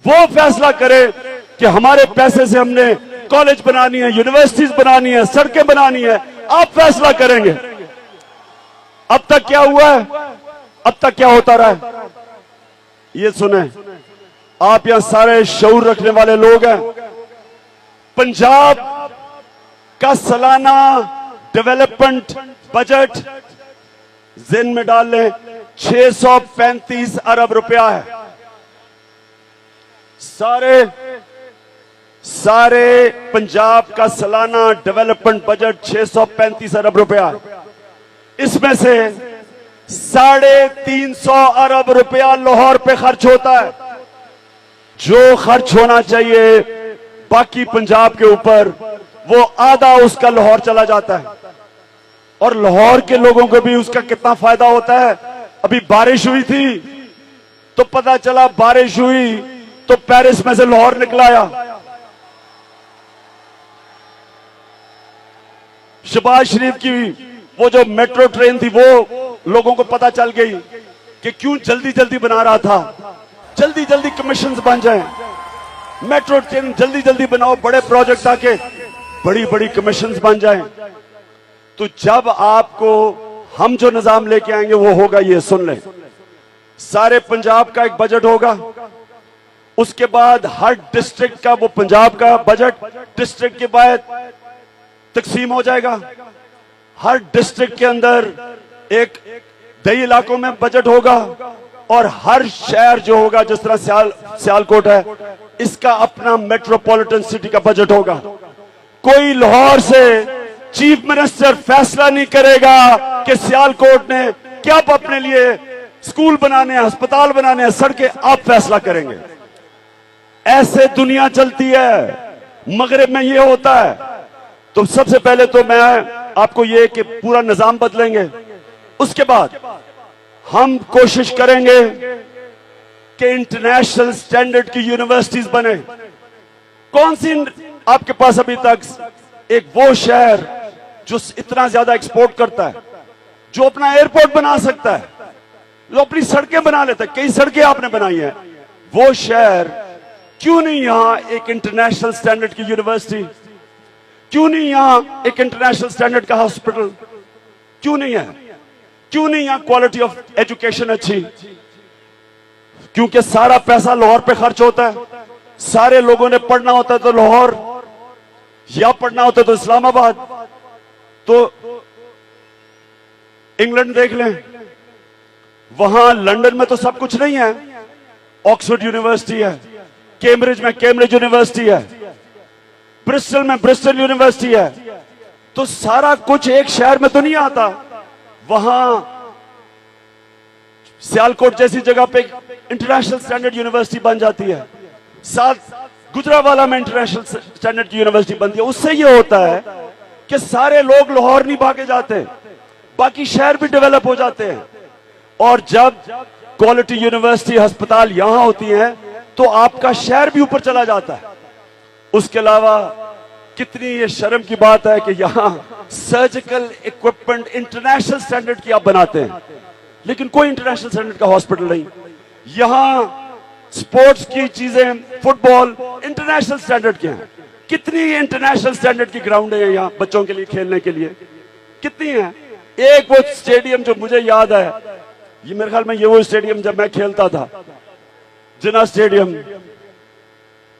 वो फैसला करे कि हमारे पैसे से हमने कॉलेज बनानी है, यूनिवर्सिटीज बनानी है, सड़कें बनानी है। आप फैसला करेंगे। अब तक क्या हुआ है, अब तक क्या होता रहा है, ये सुने। आप यहां सारे शऊर रखने वाले लोग हैं। पंजाब का सालाना डेवलपमेंट बजट जेन में डाल लें 635 अरब रुपया है। सारे पंजाब का सालाना डेवलपमेंट बजट 635 अरब रुपया है। इसमें से 350 अरब रुपया लाहौर पे खर्च होता है। जो खर्च होना चाहिए बाकी पंजाब के ऊपर, वो आधा उसका लाहौर चला जाता है। और लाहौर के लोगों को भी उसका कितना फायदा होता है। अभी बारिश हुई थी तो पता चला, बारिश हुई तो पेरिस में से लाहौर निकलाया। शहबाज शरीफ की वो जो मेट्रो ट्रेन थी, वो लोगों को पता चल गई कि क्यों जल्दी जल्दी बना रहा था। जल्दी जल्दी कमीशंस बन जाएं, मेट्रो ट्रेन जल्दी जल्दी बनाओ, बड़े प्रोजेक्ट आके बड़ी बड़ी कमीशंस बन जाएं। तो जब आपको हम जो निजाम लेके आएंगे वो होगा, ये सुन लें, सारे पंजाब का एक बजट होगा। उसके बाद हर डिस्ट्रिक्ट का, वो पंजाब का बजट डिस्ट्रिक्ट के बाद तकसीम हो जाएगा। हर डिस्ट्रिक्ट के अंदर एक दही इलाकों में बजट होगा और हर शहर जो होगा, जिस तरह सियालकोट है, इसका अपना मेट्रोपॉलिटन सिटी का बजट होगा। कोई लाहौर से चीफ मिनिस्टर फैसला नहीं करेगा कि सियालकोट ने क्या अपने लिए स्कूल बनाने हैं, अस्पताल बनाने हैं, सड़कें। आप फैसला करेंगे। ऐसे दुनिया चलती है। मगरिब में ये होता है। तो सबसे पहले तो मैं आपको ये कि पूरा निजाम बदलेंगे। उसके बाद हम कोशिश करेंगे कि इंटरनेशनल स्टैंडर्ड की यूनिवर्सिटीज बने। कौन सी आपके पास अभी तक एक वो शहर जो इतना ज्यादा एक्सपोर्ट करता है, जो अपना एयरपोर्ट बना सकता है, जो अपनी सड़कें बना लेता है, कई सड़कें आपने बनाई हैं, वो शहर क्यों नहीं यहां एक इंटरनेशनल स्टैंडर्ड की यूनिवर्सिटी, क्यों नहीं यहां एक इंटरनेशनल स्टैंडर्ड का हॉस्पिटल, क्यों नहीं है? क्यों नहीं यहां क्वालिटी ऑफ एजुकेशन अच्छी? क्योंकि सारा पैसा लाहौर पे खर्च होता है। सारे लोगों ने पढ़ना होता है तो लाहौर, या पढ़ना होता है तो इस्लामाबाद। तो इंग्लैंड देख लें, वहां लंदन में तो सब कुछ नहीं है। ऑक्सफोर्ड यूनिवर्सिटी है, कैम्ब्रिज में कैम्ब्रिज यूनिवर्सिटी है, ब्रिस्टल में ब्रिस्टल यूनिवर्सिटी है। तो सारा कुछ एक शहर में तो नहीं आता। वहां सियालकोट जैसी जगह पे इंटरनेशनल स्टैंडर्ड यूनिवर्सिटी बन जाती है। साथ गुजरावाला में इंटरनेशनल स्टैंडर्ड की यूनिवर्सिटी बनती है। उससे ये होता है कि सारे लोग लाहौर नहीं भागे जाते, बाकी शहर भी डेवलप हो जाते हैं। और जब क्वालिटी यूनिवर्सिटी अस्पताल यहां होती है तो आपका शहर भी ऊपर चला जाता है। उसके अलावा कितनी ये शर्म की बात है कि यहां सर्जिकल इक्विपमेंट इंटरनेशनल स्टैंडर्ड की आप बनाते हैं, लेकिन कोई इंटरनेशनल स्टैंडर्ड का हॉस्पिटल नहीं। यहां स्पोर्ट्स की चीजें, फुटबॉल इंटरनेशनल स्टैंडर्ड के हैं। कितनी इंटरनेशनल स्टैंडर्ड की ग्राउंड है यहाँ बच्चों के लिए खेलने के लिए, कितनी है? एक वो स्टेडियम जो मुझे याद है, ये मेरे ख्याल में ये वो स्टेडियम जब मैं खेलता था, जिना स्टेडियम।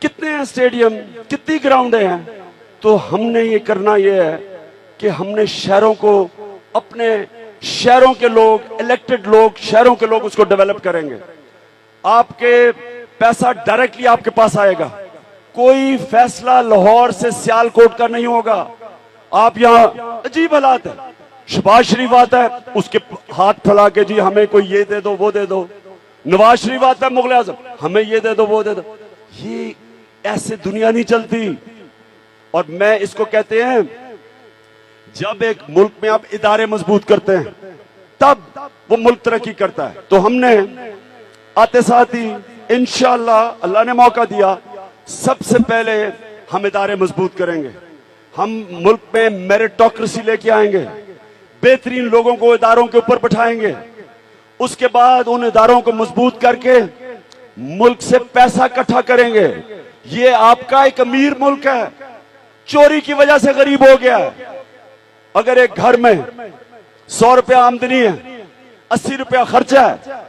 कितने हैं स्टेडियम, कितनी ग्राउंड हैं? तो हमने ये करना ये है कि हमने शहरों को, अपने शहरों के लोग, इलेक्टेड लोग, शहरों के लोग उसको डेवलप करेंगे। आपके पैसा डायरेक्टली आपके पास आएगा। कोई फैसला लाहौर से सियालकोट का नहीं होगा। आप यहां, अजीब हालात है, शहबाज शरीफ आता है, उसके हाथ फैला के जी हमें कोई ये दे दो वो दे दो। नवाज शरीफ आता है मुगल आजम, हमें ये दे दो वो दे दो। ये ऐसे दुनिया नहीं चलती। और मैं इसको कहते हैं, जब एक मुल्क में आप इदारे मजबूत करते हैं तब वो मुल्क तरक्की करता है। तो हमने आते साथ ही इंशाअल्लाह, अल्लाह ने मौका दिया, सबसे पहले हम इदारे मजबूत करेंगे। हम मुल्क में मेरिटोक्रेसी लेके आएंगे, बेहतरीन लोगों को इदारों के ऊपर बैठाएंगे। उसके बाद उन इदारों को मजबूत करके मुल्क से पैसा इकट्ठा करेंगे। ये आपका एक अमीर मुल्क है, चोरी की वजह से गरीब हो गया है। अगर एक घर में 100 रुपया आमदनी है, 80 रुपया खर्चा है,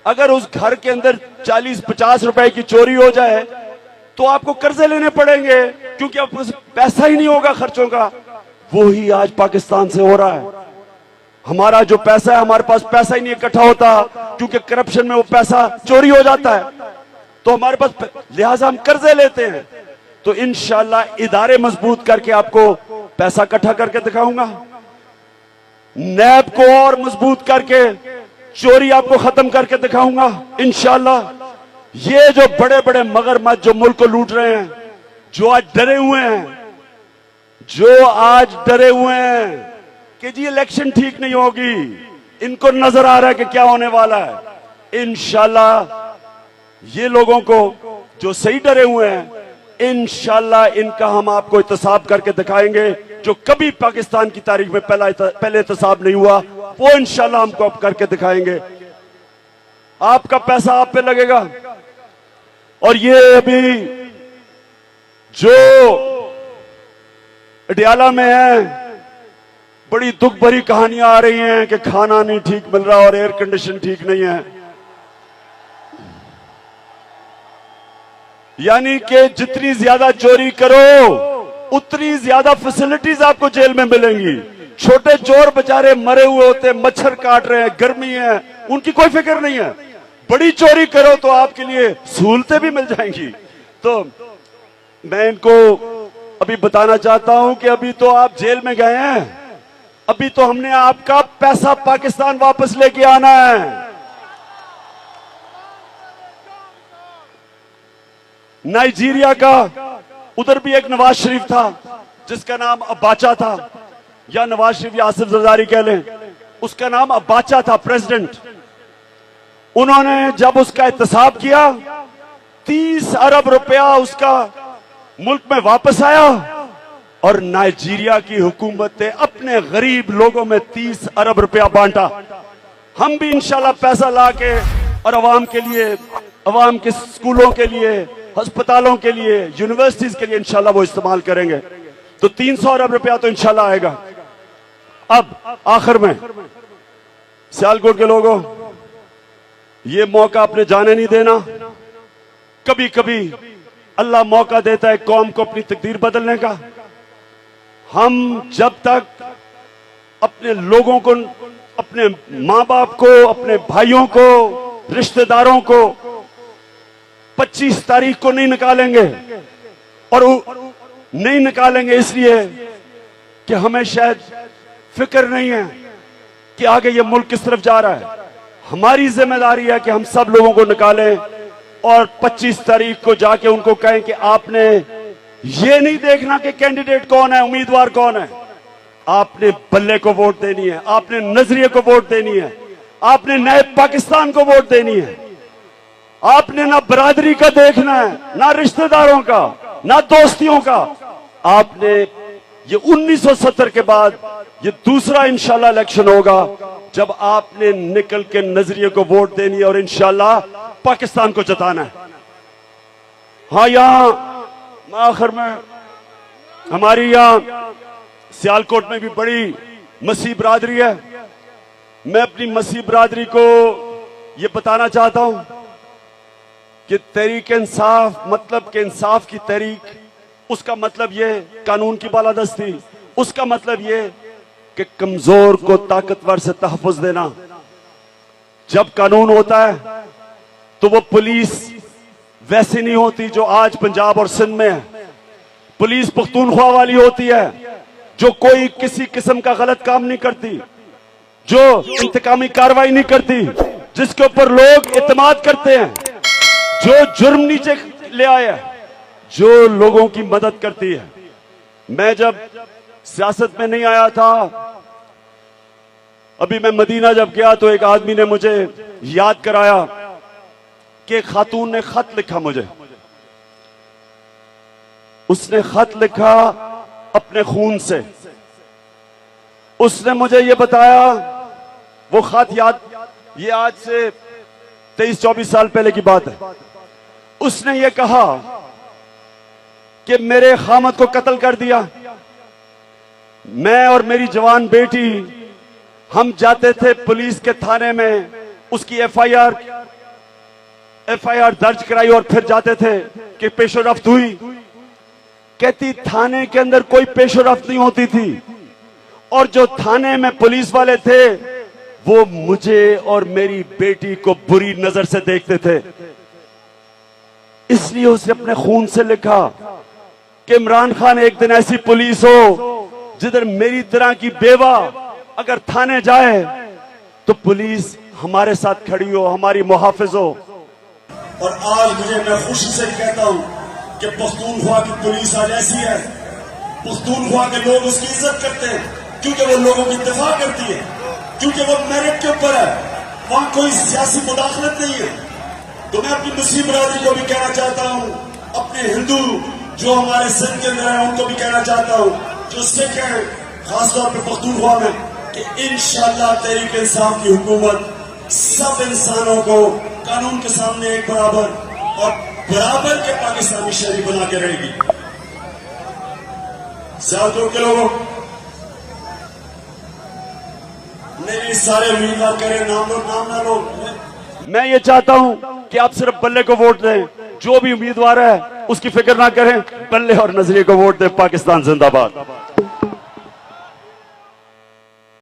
अगर उस घर के अंदर 40-50 रुपए की चोरी हो जाए तो आपको कर्जे लेने पड़ेंगे, क्योंकि आपके पास पैसा ही नहीं होगा खर्चों का। वो ही आज पाकिस्तान से हो रहा है। हमारा जो पैसा है, हमारे पास पैसा ही नहीं इकट्ठा होता, क्योंकि करप्शन में वो पैसा चोरी हो जाता है। तो हमारे पास, लिहाजा हम कर्जे लेते हैं। तो इंशाअल्लाह इदारे मजबूत करके आपको पैसा इकट्ठा करके दिखाऊंगा। नैब को और मजबूत करके चोरी आपको खत्म करके दिखाऊंगा इंशाअल्लाह। ये जो बड़े बड़े मगरमच्छ जो मुल्क को लूट रहे हैं, जो आज डरे हुए हैं, जो आज डरे हुए हैं कि जी इलेक्शन ठीक नहीं होगी, इनको नजर आ रहा है कि क्या होने वाला है। इंशाअल्लाह ये लोगों को जो सही डरे हुए हैं, इंशाअल्लाह इनका हम आपको एहतसाब करके दिखाएंगे, जो कभी पाकिस्तान की तारीख में पहले एहतसाब नहीं हुआ, वो इंशाअल्लाह हमको अब करके दिखाएंगे। आपका पैसा आप पे लगेगा। और ये अभी जो अडियाला में है, बड़ी दुख भरी कहानियां आ रही हैं कि खाना नहीं ठीक मिल रहा और एयर कंडीशन ठीक नहीं है। यानी कि जितनी ज्यादा चोरी करो उतनी ज्यादा फैसिलिटीज आपको जेल में मिलेंगी। छोटे चोर बेचारे मरे हुए होते, मच्छर काट रहे हैं, गर्मी है, उनकी कोई फिक्र नहीं है। बड़ी चोरी करो तो आपके लिए सहूलतें भी मिल जाएंगी। तो मैं इनको अभी बताना चाहता हूं कि अभी तो आप जेल में गए हैं, अभी तो हमने आपका पैसा पाकिस्तान वापस लेके आना है। नाइजीरिया का, उधर भी एक नवाज शरीफ था जिसका नाम अबाचा था, या नवाज शरीफ या आसिफ जरदारी कह लें, उसका नाम अबाचा था, प्रेसिडेंट। उन्होंने जब उसका एहतसाब किया, 30 अरब रुपया उसका मुल्क में वापस आया, और नाइजीरिया की हुकूमत ने अपने गरीब लोगों में 30 अरब रुपया बांटा। हम भी इंशाल्लाह पैसा लाके और अवाम के लिए, अवाम के स्कूलों के लिए, अस्पतालों के लिए, यूनिवर्सिटीज के लिए इंशाल्लाह वो इस्तेमाल करेंगे। तो 300 अरब रुपया तो इंशाल्लाह आएगा। अब आखिर में सियालकोट के लोगों, ये मौका आपने जाने नहीं देना। कभी कभी अल्लाह मौका देता है कौम को अपनी तकदीर बदलने का। हम जब तक अपने लोगों को, अपने माँ बाप को, अपने भाइयों को, रिश्तेदारों को 25 तारीख को नहीं निकालेंगे, और नहीं निकालेंगे इसलिए कि हमें शायद फिक्र नहीं है कि आगे ये मुल्क किस तरफ जा रहा है। हमारी जिम्मेदारी है कि हम सब लोगों को निकालें और 25 तारीख को जाके उनको कहें कि आपने ये नहीं देखना कि कैंडिडेट कौन है, उम्मीदवार कौन है, आपने बल्ले को वोट देनी है, आपने नजरिए को वोट देनी है, आपने नए पाकिस्तान को वोट देनी है। आपने ना बरादरी का देखना है, ना रिश्तेदारों का, ना दोस्तियों का। आपने ये 1970 के बाद ये दूसरा इंशाल्लाह इलेक्शन होगा जब आपने निकल के नजरिए को वोट देनी है और इंशाल्लाह पाकिस्तान को जताना है। हाँ, यहां आखिर में हमारी यहां सियालकोट में भी बड़ी मसीह बरादरी है। मैं अपनी मसीह बरादरी को ये बताना चाहता हूं कि तहरीक इंसाफ, मतलब कि इंसाफ की तहरीक, उसका मतलब ये कानून की बालादस्ती, उसका मतलब ये कि कमजोर को ताकतवर से तहफ़्फ़ुज़ देना। जब कानून होता है तो वो पुलिस वैसी नहीं होती जो आज पंजाब और सिंध में है। पुलिस पख्तूनख्वा वाली होती है, जो कोई किसी किस्म का गलत काम नहीं करती, जो इंतकामी कार्रवाई नहीं करती, जिसके ऊपर लोग इत्मीनान करते हैं, जो जुर्म नीचे ले आया, जो लोगों की मदद करती है। मैं जब सियासत में नहीं आया था, अभी मैं मदीना जब गया तो एक आदमी ने मुझे याद कराया कि एक खातून ने खत लिखा मुझे। उसने खत लिखा अपने खून से। उसने मुझे ये बताया, वो खत याद, ये आज से 23-24 साल पहले की बात है। उसने ये कहा कि मेरे खामद को कत्ल कर दिया। मैं और मेरी जवान बेटी हम जाते थे पुलिस के थाने में, उसकी एफआईआर दर्ज कराई और फिर जाते थे कि पेशोरफ्त हुई। कहती थाने के अंदर कोई पेशोरफ्त नहीं होती थी, और जो थाने में पुलिस वाले थे वो मुझे और मेरी बेटी को बुरी नजर से देखते थे। इसलिए उसने अपने खून से लिखा कि इमरान खान एक दिन ऐसी पुलिस हो जिधर मेरी तरह की बेवा अगर थाने जाए तो पुलिस हमारे साथ खड़ी हो, हमारी मुहाफिज हो। और आज मैं खुशी से कहता हूं कि पख्तूनख्वा की पुलिस आज ऐसी है, पख्तूनख्वा के लोग उसकी इज्जत करते हैं क्योंकि वो लोगों की दिफा करती है, क्योंकि वो मेरिट के ऊपर है, वहां कोई सियासी मुदाखलत नहीं है। तो मैं अपनी मुस्लिम बरादरी को भी कहना चाहता हूं, अपने हिंदू जो हमारे सिंध के अंदर है उनको भी कहना चाहता हूं, जो सिख है खासतौर पर पख्तूनख्वा में, कि इंशाअल्लाह तहरीक इंसाफ की हुकूमत सब इंसानों को कानून के सामने एक बराबर और बराबर के पाकिस्तानी शहरी बना के रहेगी। सियालकोट के लोगों, मेरे सारे उम्मीदवार करें, नाम लो नाम ना लो, मैं ये चाहता हूं कि आप सिर्फ बल्ले को वोट दें। जो भी उम्मीदवार है उसकी फिक्र ना करें, बल्ले और नजरिए को वोट दें। पाकिस्तान जिंदाबाद।